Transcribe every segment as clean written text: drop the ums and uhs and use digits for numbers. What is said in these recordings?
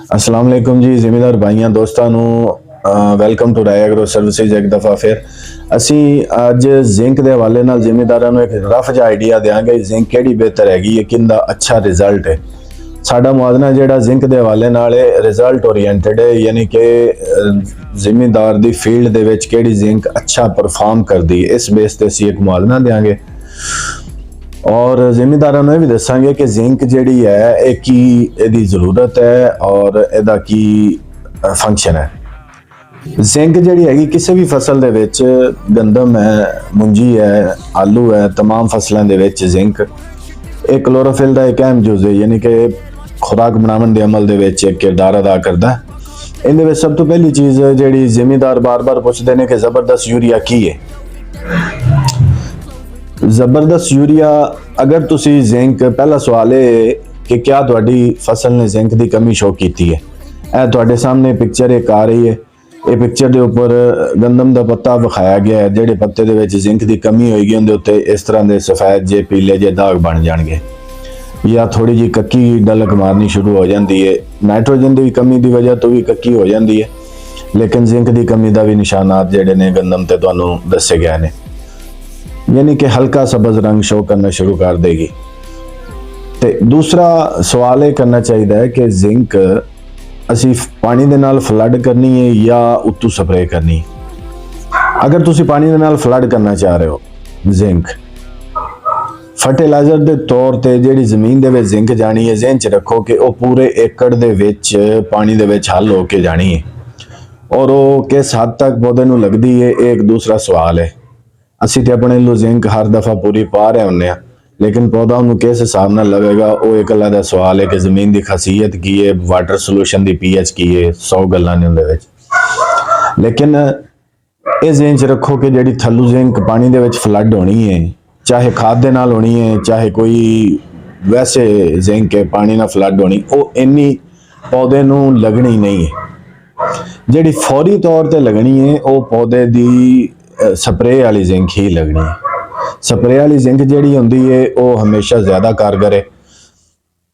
अस्सलाम वालेकुम जी ਜ਼ਿਮੀਦਾਰ ਭਾਈਆਂ ਦੋਸਤਾਂ ਨੂੰ welcome to Rai agro services. ਇੱਕ ਦਫਾ ਫਿਰ ਅਸੀਂ ਅੱਜ ਜ਼ਿੰਕ ਦੇ ਹਵਾਲੇ ਨਾਲ ਜ਼ਿਮੀਦਾਰਾਂ ਨੂੰ ਇੱਕ ਰਫ ਜਿਹਾ ਆਈਡੀਆ ਦੇਵਾਂਗੇ ਜ਼ਿੰਕ ਕਿਹੜੀ ਬਿਹਤਰ ਹੈਗੀ ਹੈ, ਕਿੰਦਾ ਅੱਛਾ ਰਿਜ਼ਲਟ ਹੈ। ਸਾਡਾ ਮੁਆਜ਼ਨਾ ਜਿਹੜਾ ਜ਼ਿੰਕ ਦੇ ਹਵਾਲੇ ਨਾਲ ਹੈ ਰਿਜ਼ਲਟ ਓਰੀਐਂਟਡ ਹੈ, ਯਾਨੀ ਕਿ ਜ਼ਿਮੀਦਾਰ ਦੀ ਫੀਲਡ ਦੇ ਵਿੱਚ ਕਿਹੜੀ ਜ਼ਿੰਕ ਅੱਛਾ ਪਰਫਾਰਮ ਕਰਦੀ ਹੈ, ਇਸ ਬੇਸ ਤੇ ਅਸੀਂ ਇੱਕ ਮੁਆਜ਼ਨਾ ਦੇਵਾਂਗੇ। और ਜ਼ਿਮੀਦਾਰਾਂ ਨੂੰ ਇਹ ਵੀ ਦੱਸਾਂਗੇ ਕਿ ਜ਼ਿੰਕ ਜਿਹੜੀ ਹੈ ਇਹ ਕੀ ਇਹਦੀ ਜ਼ਰੂਰਤ ਹੈ ਔਰ ਇਹਦਾ ਕੀ ਫੰਕਸ਼ਨ ਹੈ। ਜ਼ਿੰਕ ਜਿਹੜੀ ਹੈਗੀ ਕਿਸੇ ਵੀ ਫਸਲ ਦੇ ਵਿੱਚ, ਗੰਦਮ ਹੈ, ਮੁੰਜੀ ਹੈ, ਆਲੂ ਹੈ, तमाम ਫਸਲਾਂ ਦੇ ਵਿੱਚ ਜ਼ਿੰਕ ਇਹ ਕਲੋਰੋਫਿਲ ਦਾ ਇੱਕ ਅਹਿਮ ਜੁਜ਼ ਹੈ, ਯਾਨੀ ਕਿ ਖੁਰਾਕ ਬਣਾਉਣ ਦੇ ਅਮਲ ਦੇ ਵਿੱਚ ਇੱਕ ਕਿਰਦਾਰ ਅਦਾ ਕਰਦਾ। ਇਹਦੇ ਵਿੱਚ ਸਭ ਤੋਂ ਪਹਿਲੀ ਚੀਜ਼ ਜਿਹੜੀ ਜ਼ਿਮੀਦਾਰ ਬਾਰ-ਬਾਰ ਪੁੱਛਦੇ ਨੇ ਕਿ ਜ਼ਬਰਦਸਤ ਯੂਰੀਆ ਕੀ ਹੈ। ਜ਼ਬਰਦਸਤ ਯੂਰੀਆ ਅਗਰ ਤੁਸੀਂ ਜ਼ਿੰਕ, ਪਹਿਲਾ ਸਵਾਲ ਹੈ ਕਿ ਕਿਆ ਤੁਹਾਡੀ ਫਸਲ ਨੇ ਜ਼ਿੰਕ ਦੀ ਕਮੀ ਸ਼ੋ ਕੀਤੀ ਹੈ। ਇਹ ਤੁਹਾਡੇ ਸਾਹਮਣੇ ਪਿਕਚਰ ਇੱਕ ਆ ਰਹੀ ਹੈ, ਇਹ ਪਿਕਚਰ ਦੇ ਉੱਪਰ ਗੰਦਮ ਦਾ ਪੱਤਾ ਵਿਖਾਇਆ ਗਿਆ ਹੈ, ਜਿਹੜੇ ਪੱਤੇ ਦੇ ਵਿੱਚ ਜ਼ਿੰਕ ਦੀ ਕਮੀ ਹੋਏਗੀ ਉਹਦੇ ਉੱਤੇ ਇਸ ਤਰ੍ਹਾਂ ਦੇ ਸਫੈਦ ਜੇ ਪੀਲੇ ਜੇ ਦਾਗ ਬਣ ਜਾਣਗੇ ਜਾਂ ਥੋੜੀ ਜੀ ਕੱਕੀ ਡਲਕ ਮਾਰਨੀ ਸ਼ੁਰੂ ਹੋ ਜਾਂਦੀ ਹੈ। ਨਾਈਟ੍ਰੋਜਨ ਦੀ ਕਮੀ ਦੀ ਵਜ੍ਹਾ ਤੋਂ ਵੀ ਕੱਕੀ ਹੋ ਜਾਂਦੀ ਹੈ, ਲੇਕਿਨ ਜ਼ਿੰਕ ਦੀ ਕਮੀ ਦਾ ਵੀ ਨਿਸ਼ਾਨਾਤ ਜਿਹੜੇ ਨੇ ਗੰਦਮ ਤੇ ਤੁਹਾਨੂੰ ਦੱਸੇ ਗਏ ਨੇ, यानी कि हल्का सब्ज रंग शो करना शुरू कर देगी। तो दूसरा सवाल ये करना चाहिए कि जिंक असी पानी दे नाल फ्लड करनी है या उत्तू स्प्रे करनी है। अगर तुसी पानी दे नाल फ्लड करना चाह रहे हो जिंक फर्टिलाइजर के तौर पर जिहड़ी जमीन दे विच जिंक जानी है, ज़हन च रखो कि वह पूरे एकड़ दे विच पानी दे विच हल होके जानी है और वो किस हद तक पौधे नूं लगदी है, एक दूसरा सवाल है। ਅਸੀਂ ਤੇ ਆਪਣੇ ਨੂੰ ਜ਼ਿੰਕ ਹਰ ਦਫਾ ਪੂਰੀ ਪਾ ਰਹੇ ਹੁੰਦੇ ਆ, ਲੇਕਿਨ ਪੌਦਾ ਨੂੰ ਕਿਸ ਹਿਸਾਬ ਨਾਲ ਲਵੇਗਾ ਉਹ ਇੱਕ ਅਲੱਗ ਸਵਾਲ ਹੈ ਕਿ ਜ਼ਮੀਨ ਦੀ ਖਾਸੀਅਤ ਕੀ ਹੈ, ਵਾਟਰ ਸੋਲੂਸ਼ਨ ਦੀ ਪੀਐਚ ਕੀ ਹੈ, 100 ਗੱਲਾਂ ਨੇ ਉਹਦੇ ਵਿੱਚ। ਲੇਕਿਨ ਇਹ ਜ਼ਿਹਨ 'ਚ ਰੱਖੋ ਕਿ ਜਿਹੜੀ ਥੱਲੂ ਜ਼ਿੰਕ ਪਾਣੀ ਦੇ ਵਿੱਚ ਫਲੱਡ ਹੋਣੀ ਹੈ, ਚਾਹੇ ਖਾਦ ਦੇ ਨਾਲ ਹੋਣੀ ਹੈ, ਚਾਹੇ ਕੋਈ ਵੈਸੇ ਜ਼ਿੰਕ ਹੈ ਪਾਣੀ ਨਾਲ ਫਲੱਡ ਹੋਣੀ, ਉਹ ਇੰਨੀ ਪੌਦੇ ਨੂੰ ਲੱਗਣੀ ਨਹੀਂ ਹੈ। ਜਿਹੜੀ ਫੌਰੀ ਤੌਰ ਤੇ ਲੱਗਣੀ ਹੈ ਉਹ ਪੌਦੇ ਦੀ स्प्रे वाली जिंक ही लगनी है। स्प्रे वाली जिंक जिहड़ी हुंदी है वो हमेशा ज़्यादा कारगर है।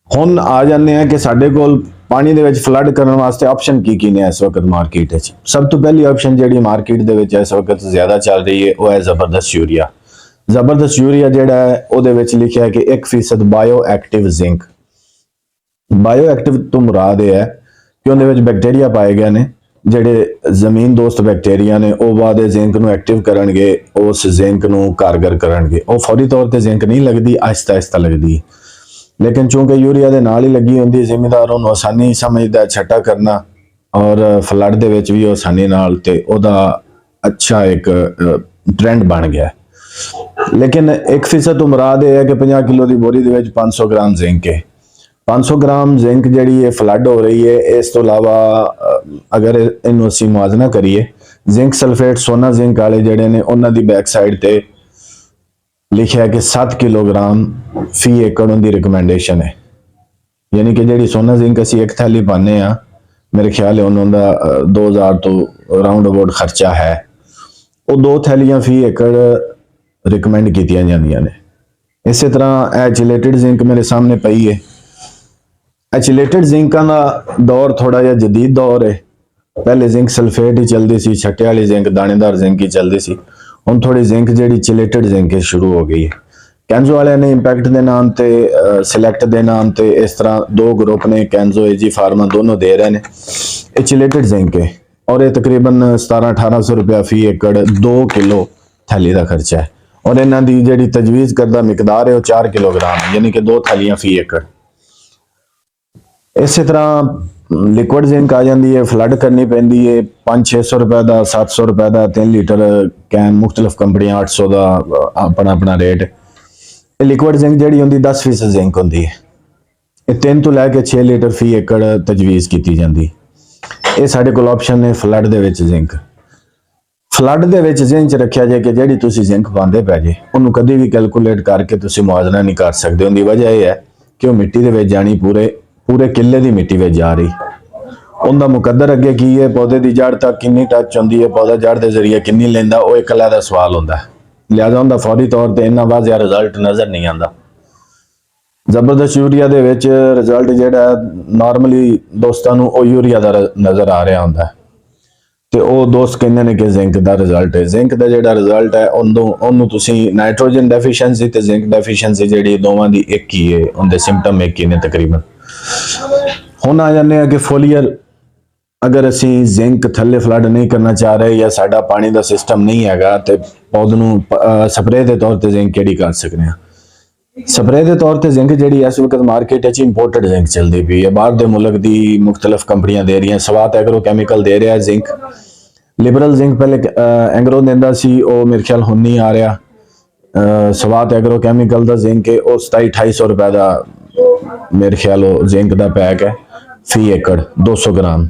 हुण आ जाने हैं कि साडे कोल पानी दे विच फ्लड करने वास्ते ऑप्शन की ने इस वक्त मार्केट विच। सब तो पहली ऑप्शन जिहड़ी मार्केट दे विच इस वक्त ज़्यादा चल रही है वो है ज़बरदस्त यूरिया। ज़बरदस्त यूरिया जिहड़ा है उहदे विच लिखिया है कि 1% bio active zinc. Bio active तो मुराद है कि उहदे विच बैक्टीरिया पाए गए ने ਜਿਹੜੇ ਜ਼ਮੀਨ ਦੋਸਤ ਬੈਕਟੀਰੀਆ ਨੇ ਉਹ ਬਾਅਦ ਜ਼ਿੰਕ ਨੂੰ ਐਕਟਿਵ ਕਰਨਗੇ, ਉਸ ਜ਼ਿੰਕ ਨੂੰ ਕਾਰਗਰ ਕਰਨਗੇ। ਉਹ ਫੌਰੀ ਤੌਰ ਤੇ ਜ਼ਿੰਕ ਨਹੀਂ ਲੱਗਦੀ, ਆਹਿਸਤਾ ਆਹਿਸਤਾ ਲੱਗਦੀ। ਲੇਕਿਨ ਚੂੰਕਿ ਯੂਰੀਆ ਦੇ ਨਾਲ ਹੀ ਲੱਗੀ ਹੁੰਦੀ, ਜ਼ਿਮੀਦਾਰ ਉਹਨੂੰ ਆਸਾਨੀ ਸਮਝਦਾ ਛੱਟਾ ਕਰਨਾ ਔਰ ਫਲੱਡ ਦੇ ਵਿੱਚ ਵੀ ਆਸਾਨੀ ਨਾਲ, ਤੇ ਉਹਦਾ ਅੱਛਾ ਇੱਕ ਟ੍ਰੈਂਡ ਬਣ ਗਿਆ। ਲੇਕਿਨ 1% ਤੋਂ ਮੁਰਾਦ ਇਹ ਹੈ ਕਿ 50 ਕਿਲੋ ਦੀ ਬੋਰੀ ਦੇ ਵਿੱਚ 500 ਗ੍ਰਾਮ ਜ਼ਿੰਕ ਹੈ। 500 ग्राम जिंक जी फ्लड हो रही है। इस तो अलावा अगर इनू असी मुआजना करिए, जिंक सल्फेट सोना जिंक वाले जड़े ने उन्हों की बैक साइड ते लिखा है कि 7 किलोग्राम फी एकड़ उनकी रिकमेंडेशन है। यानी कि जी सोना जिंक असी एक थैली पाने आ, मेरे ख्याल है उन्होंने 2000 तो राउंड अबाउट खर्चा है, वो 2 थैलियां फी एकड़ रिकमेंड की जांदियां ने। इस तरह एचिलेटेड जिंक मेरे सामने पई है। एचिलेटेड जिंकां दा दौर थोड़ा जिहा जदीद दौर है। पहले जिंक सल्फेट ही चलती सी, छट्टे वाली जिंक, दानेदार जिंक ही चलती सी। हुण थोड़ी जिंक जिहड़ी चिलेटेड जिंक शुरू हो गई है। कैंजो वाले ने इंपैक्ट के नाम ते सिलेक्ट के नाम ते इस तरह 2 ग्रुप ने, कैंजो एजी फार्मा दोनों दे रहे हैं। ये चिलेटेड जिंक है और ये तकरीबन 1700-1800 रुपया फी एकड़ 2 किलो थैली का खर्चा है। और इन्हां दी जिहड़ी तजवीज़ करदा मिकदार है वो 4 किलोग्राम, यानी कि 2 थैलियां फी एकड़। इस तरह लिक्विड जिंक आ जाती है, फ्लड करनी पैंदी है। 500-600 रुपए का, 700 रुपए का 3 लीटर कैन, मुख्तलिफ कंपनियां 800 का अपना अपना रेट। लिक्विड जिंक जी होंगी 10% जिंक होंगी है। ये 3 तो लैके 6 लीटर फी एकड़ तजवीज़ की जाती। ये साढ़े कोल ऑप्शन है फ्लड दे विच जिंक। फ्लड दे विच ज़हन च रखिया जाए कि जिहड़ी तुसीं जिंक पाते पै जे उन्होंने कभी भी कैलकुलेट करके तुसीं मुआवजा नहीं कर सकते। उनकी वजह यह है कि वह मिट्टी दे विच जानी पूरे किले की मिट्टी में जा रही। उनका मुकद्दर अगे की है, पौधे की जड़ तक कितनी टच होंगी है, पौधा जड़ के जरिए कितनी लेंदा, वो एक अलग सवाल होंदा है। लिहाजा उनका फौरी तौर पर इन्ना वाजिया रिजल्ट नज़र नहीं आता। ਜ਼ਬਰਦਸਤ ਯੂਰੀਆ ਦੇ ਵਿੱਚ ਰਿਜ਼ਲਟ ਜਿਹੜਾ ਨਾਰਮਲੀ ਦੋਸਤਾਂ ਨੂੰ ਉਹ ਯੂਰੀਆ ਦਾ ਨਜ਼ਰ ਆ ਰਿਹਾ ਹੁੰਦਾ ਹੈ, ਤੇ ਉਹ ਦੋਸਤ ਕਹਿੰਦੇ ਨੇ ਕਿ ਜ਼ਿੰਕ ਦਾ ਰਿਜ਼ਲਟ ਹੈ। ਜ਼ਿੰਕ ਦਾ ਜਿਹੜਾ ਰਿਜ਼ਲਟ ਹੈ ਉਹਨੂੰ ਤੁਸੀਂ ਨਾਈਟ੍ਰੋਜਨ ਡੈਫੀਸ਼ੀਐਂਸੀ ਤੇ ਜ਼ਿੰਕ ਡੈਫੀਸ਼ੀਐਂਸੀ ਜਿਹੜੀ ਦੋਵਾਂ ਦੀ ਇੱਕ ਹੀ ਹੈ, ਉਹਦੇ ਸਿੰਪਟਮ ਇੱਕ ਹੀ ਨੇ ਤਕਰੀਬਨ। ਹੁਣ ਆ ਜਾਂਦੇ ਆ ਕਿ ਫੋਲੀਅਰ, ਅਗਰ ਅਸੀਂ ਜ਼ਿੰਕ ਥੱਲੇ ਫਲੱਡ ਨਹੀਂ ਕਰਨਾ ਚਾਹ ਰਹੇ ਜਾਂ ਸਾਡਾ ਪਾਣੀ ਦਾ ਸਿਸਟਮ ਨਹੀਂ ਹੈਗਾ ਤੇ ਪੌਦੇ ਨੂੰ ਸਪਰੇਅ ਦੇ ਤੌਰ ਤੇ ਜ਼ਿੰਕ ਕਿਹੜੀ ਕਰ ਸਕਦੇ ਹਾਂ। ਸਪਰੇਅ ਦੇ ਤੌਰ ਤੇ ਜ਼ਿੰਕ ਜਿਹੜੀ ਇਸ ਵਕਤ ਮਾਰਕੀਟ ਵਿੱਚ ਇੰਪੋਰਟਡ ਜ਼ਿੰਕ ਚੱਲਦੀ ਪਈ ਹੈ, ਬਾਹਰ ਦੇ ਮੁਲਕ ਦੀ ਮੁxtਲਫ ਕੰਪਨੀਆਂ ਦੇ ਰਹੀਆਂ। ਸਵਾਤ ਐਗਰੋ ਕੈਮੀਕਲ ਦੇ ਰਿਹਾ ਜ਼ਿੰਕ, ਲਿਬਰਲ ਜ਼ਿੰਕ ਪਹਿਲੇ ਐਂਗਰੋ ਦਿੰਦਾ ਸੀ, ਉਹ ਮੇਰੇ ਖਿਆਲ ਹੁਣ ਨਹੀਂ ਆ ਰਿਹਾ। ਸਵਾਤ ਐਗਰੋ ਕੈਮੀਕਲ ਦਾ ਜ਼ਿੰਕ ਹੈ ਉਹ 2700-2800 ਰੁਪਏ ਦਾ ਮੇਰੇ ਖਿਆਲ ਉਹ ਜ਼ਿੰਕ ਦਾ ਪੈਕ ਹੈ ਫੀ ਏਕੜ 200 ਗ੍ਰਾਮ।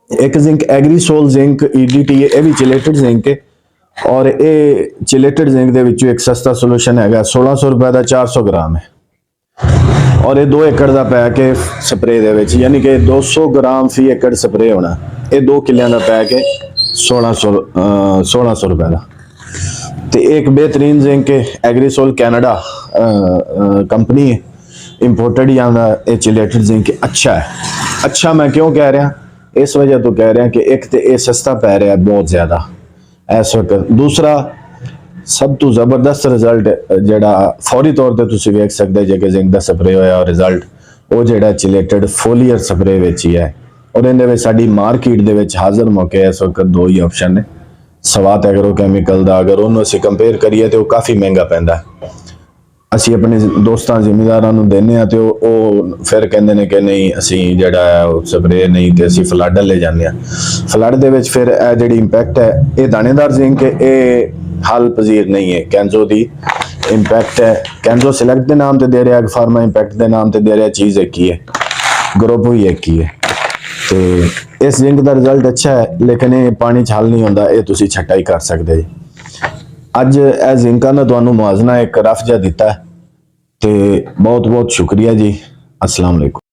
ਇੱਕ ਜ਼ਿੰਕ ਐਗਰੀਸੋਲ ਜ਼ਿੰਕ EDT ਹੈ, ਇਹ ਵੀ ਚਿਲੇਟਡ ਜ਼ਿੰਕ ਹੈ, ਔਰ ਇਹ ਚਿਲੇਟਡ ਜ਼ਿੰਕ ਦੇ ਵਿੱਚੋਂ ਇੱਕ ਸਸਤਾ ਸੋਲੂਸ਼ਨ ਹੈਗਾ 1600 ਰੁਪਏ ਦਾ 400 ਗ੍ਰਾਮ ਹੈ, ਔਰ ਇਹ 2 ਏਕੜ ਦਾ ਪੈਕ ਹੈ ਸਪਰੇਅ ਦੇ ਵਿੱਚ, ਯਾਨੀ ਕਿ 200 ਗ੍ਰਾਮ ਫੀ ਏਕੜ ਸਪਰੇਅ ਹੋਣਾ। ਇਹ 2 ਕਿੱਲਿਆਂ ਦਾ ਪੈਕ ਹੈ 1600 ਰੁਪਏ ਦਾ। ਤੇ ਇੱਕ ਬਿਹਤਰੀਨ ਜ਼ਿੰਕ ਹੈ ਐਗਰੀਸੋਲ ਕੈਨੇਡਾ ਕੰਪਨੀ ਹੈ, ਇੰਪੋਰਟਡ ਹੀ ਆਉਂਦਾ। ਇਹ ਚਿਲੇਟਡ ਜ਼ਿੰਕ ਅੱਛਾ ਹੈ। ਅੱਛਾ ਮੈਂ ਕਿਉਂ ਕਹਿ ਰਿਹਾ, ਇਸ ਵਜ੍ਹਾ ਤੋਂ ਕਹਿ ਰਿਹਾ ਕਿ ਇੱਕ ਤੇ ਇਹ ਸਸਤਾ ਪੈ ਰਿਹਾ ਬਹੁਤ ਜ਼ਿਆਦਾ ਇਸ ਵਕਤ, ਦੂਸਰਾ ਸਭ ਤੋਂ ਜ਼ਬਰਦਸਤ ਰਿਜ਼ਲਟ ਜਿਹੜਾ ਫੌਰੀ ਤੌਰ ਤੇ ਤੁਸੀਂ ਵੇਖ ਸਕਦੇ ਜੇ ਕਿ ਜ਼ਿੰਕ ਦਾ ਸਪਰੇਅ ਹੋਇਆ ਔਰ ਰਿਜ਼ਲਟ ਉਹ ਜਿਹੜਾ ਚਿਲੇਟਡ ਫੋਲੀਅਰ ਸਪਰੇਅ ਵਿੱਚ ਹੀ ਹੈ। ਔਰ ਇਹਦੇ ਵਿੱਚ ਸਾਡੀ ਮਾਰਕੀਟ ਦੇ ਵਿੱਚ ਹਾਜ਼ਰ ਮੌਕੇ ਇਸ ਵਕਤ 2 ਹੀ ਆਪਸ਼ਨ ਨੇ। ਸਵਾਤ ਐਗਰੋ ਕੈਮੀਕਲ ਦਾ ਅਗਰ ਉਹਨੂੰ ਅਸੀਂ ਕੰਪੇਅਰ ਕਰੀਏ ਤੇ ਉਹ ਕਾਫੀ ਮਹਿੰਗਾ ਪੈਂਦਾ। ਅਸੀਂ ਆਪਣੇ ਦੋਸਤਾਂ ਜ਼ਿਮੀਂਦਾਰਾਂ ਨੂੰ ਦਿੰਦੇ ਹਾਂ ਤੇ ਉਹ ਫਿਰ ਕਹਿੰਦੇ ਨੇ ਕਿ ਨਹੀਂ ਅਸੀਂ ਜਿਹੜਾ ਹੈ ਉਹ ਸਪਰੇਅ ਨਹੀਂ ਤੇ ਅਸੀਂ ਫਲੱਡ ਲੈ ਜਾਂਦੇ ਹਾਂ। ਫਲੱਡ ਦੇ ਵਿੱਚ ਫਿਰ ਇਹ ਜਿਹੜੀ ਇੰਪੈਕਟ ਹੈ ਇਹ ਦਾਣੇਦਾਰ ਜ਼ਿੰਕ ਹੈ, ਇਹ ਹੱਲ ਪਜ਼ੀਰ ਨਹੀਂ ਹੈ। ਕੈਂਜ਼ੋ ਦੀ ਇੰਪੈਕਟ ਹੈ, ਕੈਂਜ਼ੋ ਸਿਲੈਕਟ ਦੇ ਨਾਮ ਤੇ ਦੇ ਰਿਹਾ, ਫਾਰਮਾ ਇੰਪੈਕਟ ਦੇ ਨਾਮ ਤੇ ਦੇ ਰਿਹਾ, ਚੀਜ਼ ਇੱਕ ਹੀ ਹੈ, ਗਰੁੱਪ ਵੀ ਇੱਕ ਹੀ ਹੈ। ਤੇ ਇਸ ਜ਼ਿੰਕ ਦਾ ਰਿਜ਼ਲਟ ਅੱਛਾ ਹੈ, ਲੇਕਿਨ ਇਹ ਪਾਣੀ 'ਚ ਹੱਲ ਨਹੀਂ ਹੁੰਦਾ, ਇਹ ਤੁਸੀਂ ਛੱਟਾ ਹੀ ਕਰ ਸਕਦੇ ਜੀ। ਅੱਜ ਇਹ ਜ਼ਿੰਕਾਂ ਦਾ ਤੁਹਾਨੂੰ ਮੁਆਜ਼ਨਾ ਇੱਕ ਰਫ ਜਿਹਾ ਦਿੱਤਾ ਤੇ ਬਹੁਤ ਬਹੁਤ ਸ਼ੁਕਰੀਆ ਜੀ। अस्सलाम वालेकुम।